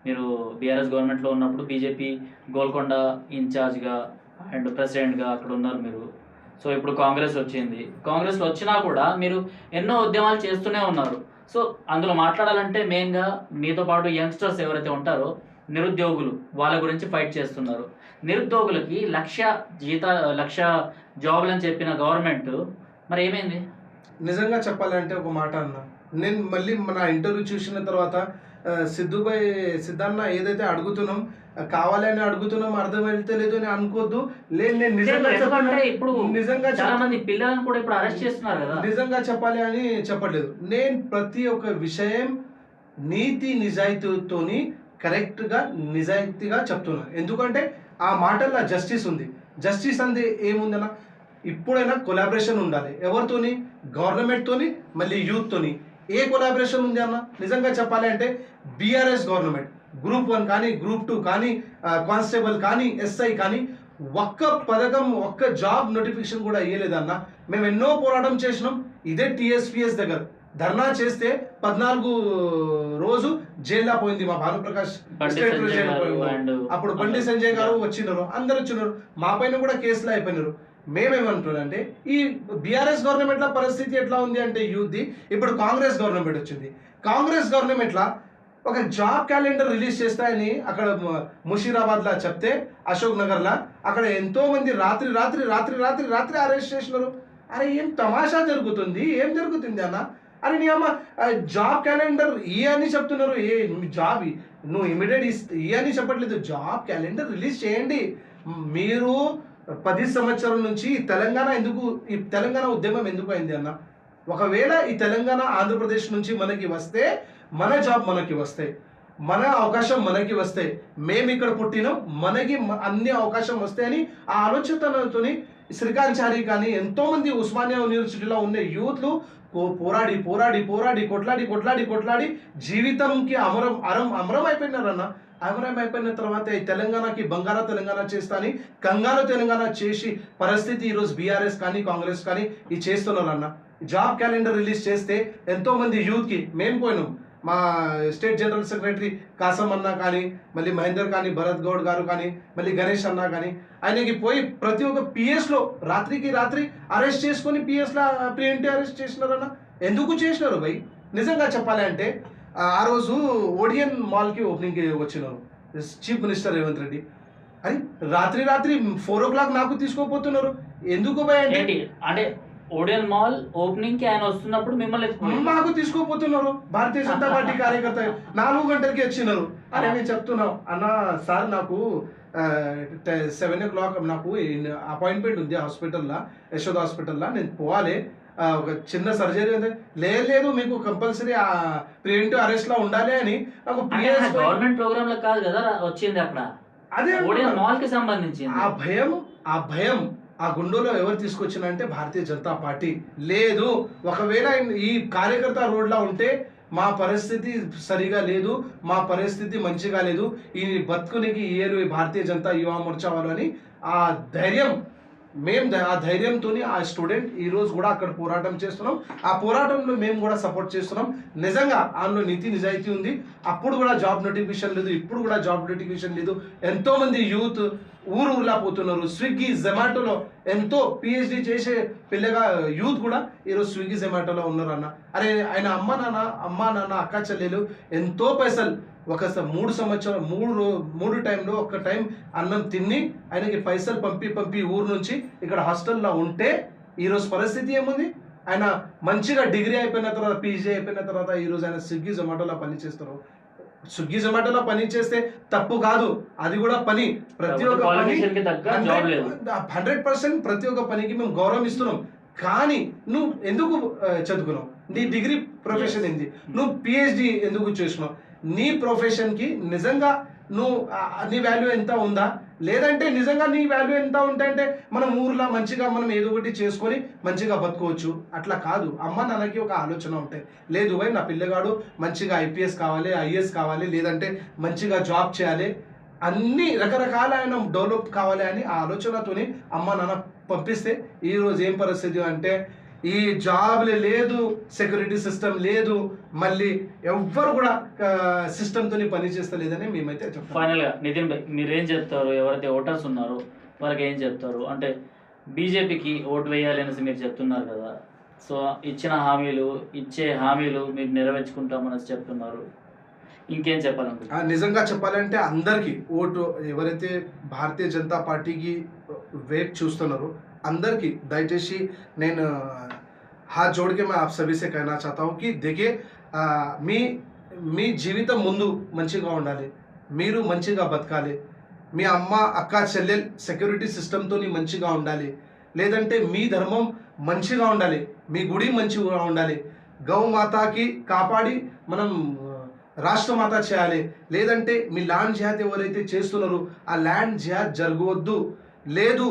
మీరు బీఆర్ఎస్ గవర్నమెంట్లో ఉన్నప్పుడు బీజేపీ గోల్కొండ ఇన్ఛార్జ్గా అండ్ ప్రెసిడెంట్గా అక్కడ ఉన్నారు మీరు. సో ఇప్పుడు కాంగ్రెస్ వచ్చింది. కాంగ్రెస్లో వచ్చినా కూడా మీరు ఎన్నో ఉద్యమాలు చేస్తూనే ఉన్నారు. సో అందులో మాట్లాడాలంటే మెయిన్గా మీతో పాటు యంగ్స్టర్స్ ఎవరైతే ఉంటారో నిరుద్యోగులు, వాళ్ళ గురించి ఫైట్ చేస్తున్నారు. నిరుద్యోగులకి 1,00,000 జాబులు అని చెప్పిన గవర్నమెంట్ మరి ఏమైంది. నిజంగా చెప్పాలంటే ఒక మాట అన్న, నేను మళ్ళీ మన ఇంటర్వ్యూ చూసిన తర్వాత సిద్ధన్న ఏదైతే అడుగుతున్నాం కావాలని అడుగుతున్నాం అర్థం వెళ్తలేదు అని అనుకోద్దు. లేదు నేను నిజంగా ఎందుకంటే ఇప్పుడు నిజంగా చాలా మంది పిల్లలను కూడా ఇప్పుడు అరెస్ట్ చేస్తున్నారు కదా. నిజంగా చెప్పాలి అని చెప్పట్లేదు. నేను ప్రతి ఒక్క విషయం నీతి నిజాయితీతోని కరెక్ట్గా నిజాయితీగా చెప్తున్నాను. ఎందుకంటే ఆ మాటల్లో జస్టిస్ ఉంది. జస్టిస్ అంది ఏముందన్నా, ఇప్పుడైనా కొలాబరేషన్ ఉండాలి. ఎవరితోని? గవర్నమెంట్తోని, మళ్ళీ యూత్తోని. ఏ కొలాబరేషన్ ఉంది అన్న? నిజంగా చెప్పాలి అంటే బీఆర్ఎస్ గవర్నమెంట్ గ్రూప్ 1 కానీ గ్రూప్ 2 కానీ కానిస్టేబుల్ కానీ ఎస్ఐ కానీ ఒక్క పథకం ఒక్క జాబ్ నోటిఫికేషన్ కూడా ఇవ్వలేదన్న. మేము ఎన్నో పోరాటం చేసినాం. ఇదే టీఎస్పీఎస్ దగ్గర ధర్నా చేస్తే 14 రోజు జైల్లో పోయింది మా భానుప్రకాష్. అప్పుడు బండి సంజయ్ గారు వచ్చినారు, అందరు వచ్చినారు, మా పైన కూడా కేసులు అయిపోయినారు. మేమేమంటున్నాం ఈ బీఆర్ఎస్ గవర్నమెంట్లో పరిస్థితి ఎట్లా ఉంది అంటే యూత్ది. ఇప్పుడు కాంగ్రెస్ గవర్నమెంట్ వచ్చింది. కాంగ్రెస్ గవర్నమెంట్లో ఒక జాబ్ క్యాలెండర్ రిలీజ్ చేస్తాయని అక్కడ ముషీరాబాద్లో చెప్తే, అశోక్ నగర్లో అక్కడ ఎంతో మంది రాత్రి రాత్రి రాత్రి రాత్రి రాత్రి అరెస్ట్ చేసినారు. అరే ఏం తమాషా జరుగుతుంది, ఏం జరుగుతుంది అన్న? అరే నీ అమ్మ జాబ్ క్యాలెండర్ ఈ అని చెప్తున్నారు. ఏ జాబ్ నువ్వు ఇమీడియట్ ఈ అని చెప్పట్లేదు, జాబ్ క్యాలెండర్ రిలీజ్ చేయండి. మీరు 10 సంవత్సరాల నుంచి ఈ తెలంగాణ ఉద్యమం ఎందుకు అయింది అన్న? ఒకవేళ ఈ తెలంగాణ ఆంధ్రప్రదేశ్ నుంచి మనకి వస్తే మన జాబ్ మనకి వస్తాయి, మన అవకాశం మనకి వస్తాయి, మేము ఇక్కడ పుట్టినాం, మనకి అన్ని అవకాశం వస్తాయని ఆ ఆలోచనతో శ్రీకాంత్ చారి కానీ ఎంతోమంది ఉస్మానియా యూనివర్సిటీలో ఉన్న యూత్లు పోరాడి పోరాడి పోరాడి కొట్లాడి కొట్లాడి కొట్లాడి జీవితంకి అమరం అయిపోయినారన్న. అమరం అయిపోయిన తర్వాత ఈ తెలంగాణకి బంగారు తెలంగాణ చేస్తాని కంగారు తెలంగాణ చేసి పరిస్థితి ఈరోజు బీఆర్ఎస్ కానీ కాంగ్రెస్ కానీ ఇది చేస్తున్నారన్న. జాబ్ క్యాలెండర్ రిలీజ్ చేస్తే ఎంతోమంది యూత్కి మేము పోయినాం. మా స్టేట్ జనరల్ సెక్రటరీ కాసం అన్న కానీ, మళ్ళీ మహేందర్ కానీ, భరత్ గౌడ్ గారు కానీ, మళ్ళీ గణేష్ అన్న కానీ, ఆయనకి పోయి ప్రతి ఒక్క పిఎస్లో రాత్రికి రాత్రి అరెస్ట్ చేసుకొని పిఎస్లో ప్రియంటివ్ అరెస్ట్ చేసినారన్న. ఎందుకు చేసినారు భయ్? నిజంగా చెప్పాలి అంటే ఆ రోజు ఓడియన్ మాల్కి ఓపెనింగ్కి వచ్చినారు చీఫ్ మినిస్టర్ రేవంత్ రెడ్డి. అని రాత్రి రాత్రి 4 o'clock నాకు తీసుకోపోతున్నారు. ఎందుకు భయ్ అంటే ఓడియన్ మాల్ ఓపెనింగ్ కి ఆయన వస్తున్నప్పుడు మిమ్మల్ని మాకు తీసుకోపోతున్నారు. భారతీయ జనతా పార్టీ కార్యకర్త 4 గంటలకి వచ్చినారు. అని మేము చెప్తున్నాం, అన్న సార్ నాకు 7 o'clock నాకు అపాయింట్మెంట్ ఉంది హాస్పిటల్లో, యశోద హాస్పిటల్లో, నేను పోవాలి, ఒక చిన్న సర్జరీ ఉంది. లేదు మీకు కంపల్సరీ ప్రివెంటివ్ అరెస్ట్ లో ఉండాలి అని నాకు గవర్నమెంట్ ప్రోగ్రామ్ లో కాదు కదా వచ్చింది అక్కడ. అదే ఓడియన్ మాల్ కి సంబంధించి ఆ భయం ఆ గుండెలో ఎవరు తీసుకొచ్చిందంటే భారతీయ జనతా పార్టీ. లేదు ఒకవేళ ఈ కార్యకర్త రోడ్లో ఉంటే మా పరిస్థితి సరిగా లేదు, మా పరిస్థితి మంచిగా లేదు, ఈ బతుకునికి ఏరు భారతీయ జనతా యువ మోర్చా వాళ్ళు అని ఆ ధైర్యం ఆ ధైర్యంతో ఆ స్టూడెంట్ ఈరోజు కూడా అక్కడ పోరాటం చేస్తున్నాం. ఆ పోరాటంలో మేము కూడా సపోర్ట్ చేస్తున్నాం. నిజంగా అందులో నీతి నిజాయితీ ఉంది. అప్పుడు కూడా జాబ్ నోటిఫికేషన్ లేదు, ఇప్పుడు కూడా జాబ్ నోటిఫికేషన్ లేదు. ఎంతోమంది యూత్ ఊరులా పోతున్నారు. స్విగ్గీ జొమాటోలో ఎంతో పిహెచ్డి చేసే పిల్లగా యూత్ కూడా ఈరోజు స్విగ్గీ జొమాటోలో ఉన్నారు అన్న. అరే ఆయన అమ్మ నాన్న అక్క చెల్లెలు ఎంతో పైసలు ఒక 3 సంవత్సరం 3 టైంలో ఒక్క టైం అన్నం తిని ఆయనకి పైసలు పంపి ఊరు నుంచి ఇక్కడ హాస్టల్లో ఉంటే ఈరోజు పరిస్థితి ఏముంది? ఆయన మంచిగా డిగ్రీ అయిపోయిన తర్వాత పీజీ అయిపోయిన తర్వాత ఈరోజు ఆయన స్విగ్గీ జొమాటోలో పని చేస్తారు. స్విగ్గీ జొమాటోలో పని చేస్తే తప్పు కాదు, అది కూడా పని. ప్రతి ఒక్క పని 100% ప్రతి ఒక్క పనికి మేము గౌరవం ఇస్తున్నాం. కానీ నువ్వు ఎందుకు చదువుకున్నావు? నీ డిగ్రీ ప్రొఫెషన్ ఏంది? నువ్వు పిహెచ్డి ఎందుకు చేసినావు? నీ ప్రొఫెషన్కి నిజంగా నీ వాల్యూ ఎంత ఉందా? లేదంటే నిజంగా నీ వాల్యూ ఎంత ఉంటాయంటే మనం ఊర్లో మంచిగా మనం ఏదో ఒకటి చేసుకొని మంచిగా బతుకోవచ్చు. అట్లా కాదు. అమ్మ నాన్నకి ఒక ఆలోచన ఉంటాయి, లేదు భయ్ నా పిల్లగాడు మంచిగా ఐపీఎస్ కావాలి, ఐఏఎస్ కావాలి, లేదంటే మంచిగా జాబ్ చేయాలి, అన్ని రకరకాలైన డెవలప్ కావాలి అని ఆ ఆలోచనతోని అమ్మ నాన్న పంపిస్తే ఈరోజు ఏం పరిస్థితి అంటే ఈ జాబ్లు లేదు, సెక్యూరిటీ సిస్టమ్ లేదు, మళ్ళీ ఎవ్వరు కూడా సిస్టమ్తో పని చేస్తలేదని మేమైతే చెప్తాం. ఫైనల్గా నితిన్ భాయ్ మీరేం చెప్తారు? ఎవరైతే ఓటర్స్ ఉన్నారో వాళ్ళకి ఏం చెప్తారు? అంటే బీజేపీకి ఓటు వేయాలి అనేసి మీరు చెప్తున్నారు కదా, సో ఇచ్చే హామీలు మీరు నెరవేర్చుకుంటామని చెప్తున్నారు, ఇంకేం చెప్పాలనుకుంటున్నారు? నిజంగా చెప్పాలంటే అందరికీ ఓటు ఎవరైతే భారతీయ జనతా పార్టీకి వేపు చూస్తున్నారో अंदर की दयచేసి నేను हाथ जोड़ के मैं आप सभी से कहना चाहता हूँ कि देखिए మీ జీవితం ముందు మంచిగా ఉండాలి, మీరు మంచిగా బతకాలి, మీ అమ్మ అక్క చెల్లెల్ సెక్యూరిటీ సిస్టమ్తో మంచిగా ఉండాలి, లేదంటే మీ ధర్మం మంచిగా ఉండాలి, మీ గుడి మంచిగా ఉండాలి, గౌమాతకి కాపాడి మనం రాష్ట్రమాత చేయాలి, లేదంటే మీ ల్యాండ్ జిహాద్ ఎవరైతే చేస్తున్నారో ఆ ల్యాండ్ జిహాద్ జరగవద్దు, లేదు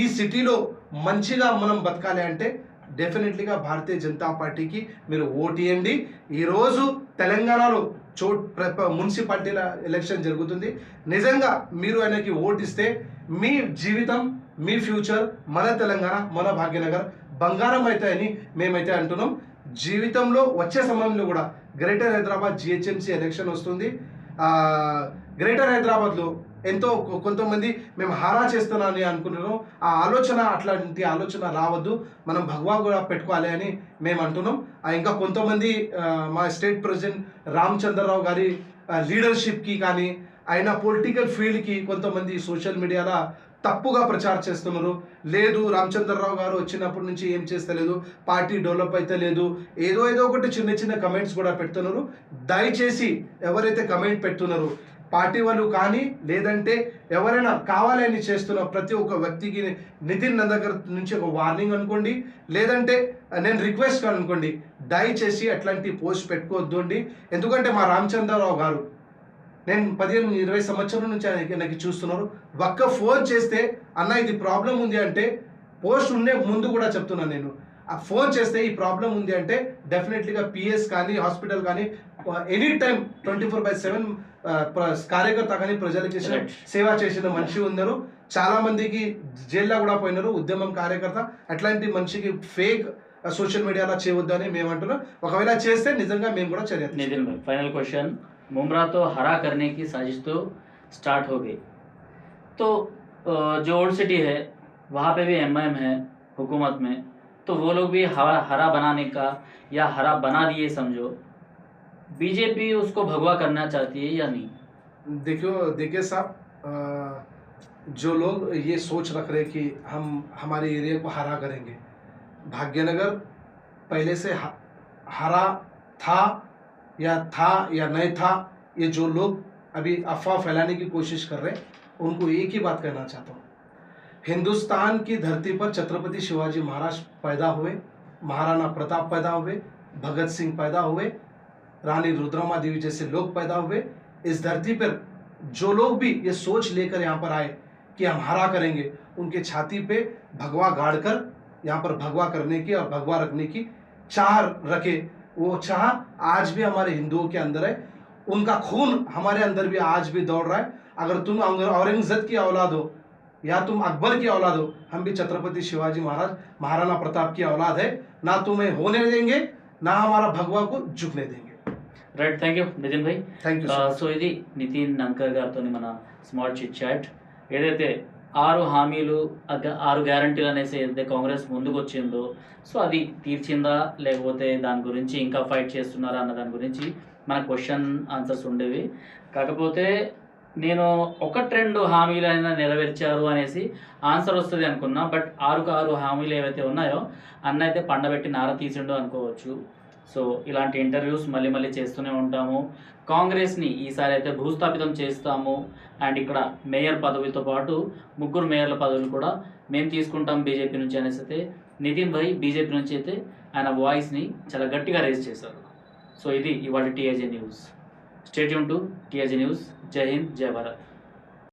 ఈ సిటీలో మంచిగా మనం బతకాలి అంటే డెఫినెట్లీగా భారతీయ జనతా పార్టీకి మీరు ఓటేయండి. ఈరోజు తెలంగాణలో మున్సిపాలిటీల ఎలక్షన్ జరుగుతుంది. నిజంగా మీరు ఆయనకి ఓటిస్తే మీ జీవితం, మీ ఫ్యూచర్, మన తెలంగాణ, మన భాగ్యనగర్ బంగారం అవుతాయని మేమైతే అంటున్నాం. జీవితంలో వచ్చే సమయంలో కూడా గ్రేటర్ హైదరాబాద్ జిహెచ్ఎంసీ ఎలక్షన్ వస్తుంది. గ్రేటర్ హైదరాబాద్లో ఎంతో కొంతమంది మేము హారా చేస్తున్నామని అనుకుంటున్నాం. ఆ ఆలోచన, అట్లాంటి ఆలోచన రావద్దు, మనం భగవా కూడా పెట్టుకోవాలి అని మేము అంటున్నాం. ఇంకా కొంతమంది మా స్టేట్ ప్రెసిడెంట్ రామచంద్రరావు గారి లీడర్షిప్కి కానీ ఆయన పొలిటికల్ ఫీల్డ్కి కొంతమంది సోషల్ మీడియాలో తప్పుగా ప్రచారం చేస్తున్నారు. లేదు రామచంద్రరావు గారు వచ్చినప్పటి నుంచి ఏం చేస్తలేదు, పార్టీ డెవలప్ అయితే లేదు, ఏదో ఒకటి చిన్న చిన్న కమెంట్స్ కూడా పెడుతున్నారు. దయచేసి ఎవరైతే కమెంట్ పెడుతున్నారో పార్టీ వాళ్ళు కానీ, లేదంటే ఎవరైనా కావాలని చేస్తున్న ప్రతి ఒక్క వ్యక్తికి నితిన్ దగ్గర నుంచి ఒక వార్నింగ్ అనుకోండి, లేదంటే నేను రిక్వెస్ట్ అనుకోండి, దయచేసి అట్లాంటి పోస్ట్ పెట్టుకోవద్దు అండి. ఎందుకంటే మా రామచంద్రరావు గారు, నేను 15-20 సంవత్సరాల నుంచి ఆయనకి చూస్తున్నారు. ఒక్క ఫోన్ చేస్తే అన్న ఇది ప్రాబ్లం ఉంది అంటే, పోస్ట్ ఉండే ముందు కూడా చెప్తున్నాను నేను, ఆ ఫోన్ చేస్తే ఈ ప్రాబ్లం ఉంది అంటే డెఫినెట్లీగా పిఎస్ కానీ హాస్పిటల్ కానీ ఎనీ టైం 24/7 కార్యకర్త కానీ ప్రజలకి సేవ చేసిన మనిషి ఉన్నారు. చాలా మందికి జైల్లో కూడా పోయినారు ఉద్యమం కార్యకర్త. అట్లాంటి మనిషికి ఫేక్ సోషల్ మీడియాలో చేయవద్దని మేము అంటున్నాం. ఒకవేళ చేస్తే నిజంగా మేము కూడా చర్య. नितिन भाई फाइनल क्वेश्चन, मुमरा तो हरा करने की साजिश तो स्टार्ट हो गई, तो जो ओल्ड सिटी है वहाँ पे भी एमआईएम है हुकूमत में, तो वो लोग भी हरा बनाने का या हरा बना दिए समझो, बीजेपी उसको भगवा करना चाहती है या नहीं? देखिए साहब, जो लोग ये सोच रख रहे कि हम हमारे एरिया को हरा करेंगे, भाग्यनगर पहले से हरा था या नहीं था, ये जो लोग अभी अफवाह फैलाने की कोशिश कर रहे हैं उनको एक ही बात कहना चाहता हूँ, हिंदुस्तान की धरती पर छत्रपति शिवाजी महाराज पैदा हुए, महाराणा प्रताप पैदा हुए, भगत सिंह पैदा हुए, रानी रुद्रमा देवी जैसे लोग पैदा हुए. इस धरती पर जो लोग भी ये सोच लेकर यहाँ पर आए कि हम हरा करेंगे, उनके छाती पे भगवा गाड़ कर यहाँ पर भगवा करने की और भगवा रखने की चाह रखे. वो चाह आज भी हमारे हिंदुओं के अंदर है, उनका खून हमारे अंदर भी आज भी दौड़ रहा है. अगर तुम औरंगजेब की औलाद हो या तुम अकबर की औलाद हो, हम भी छत्रपति शिवाजी महाराज महाराणा प्रताप की औलाद है. ना तुम्हें होने देंगे, ना हमारा भगवा को झुकने देंगे. రైట్, థ్యాంక్ యూ నితిన్ భాయ్. Thank you. సో ఇది నితిన్ నంకర్ గారితో మన స్మాల్ చిట్ చాట్. ఏదైతే 6 హామీలు 6 గ్యారంటీలు అనేసి ఏదైతే కాంగ్రెస్ ముందుకు వచ్చిందో, సో అది తీర్చిందా లేకపోతే దాని గురించి ఇంకా ఫైట్ చేస్తున్నారా అన్న దాని గురించి మన క్వశ్చన్ ఆన్సర్స్ ఉండేవి. కాకపోతే నేను 1-2 హామీలైనా నెరవేర్చారు అనేసి ఆన్సర్ వస్తుంది అనుకున్నా. బట్ 6 హామీలు ఏవైతే ఉన్నాయో అన్న అయితే పండబెట్టి నార తీసిండు అనుకోవచ్చు. సో ఇలాంటి ఇంటర్వ్యూస్ మళ్ళీ చేస్తూనే ఉంటాము. కాంగ్రెస్ని ఈసారి అయితే భూస్థాపితం చేస్తాము. అండ్ ఇక్కడ మేయర్ పదవితో పాటు 3 మేయర్ల పదవులు కూడా మేము తీసుకుంటాం బీజేపీ నుంచి అనేసి అయితే నితిన్ భాయ్ బీజేపీ నుంచి అయితే ఆయన వాయిస్ని చాలా గట్టిగా రేజ్ చేశారు. సో ఇది ఇవాళ TAJ news. Stay tune to TAJ news. జై హింద్, జై భారత్.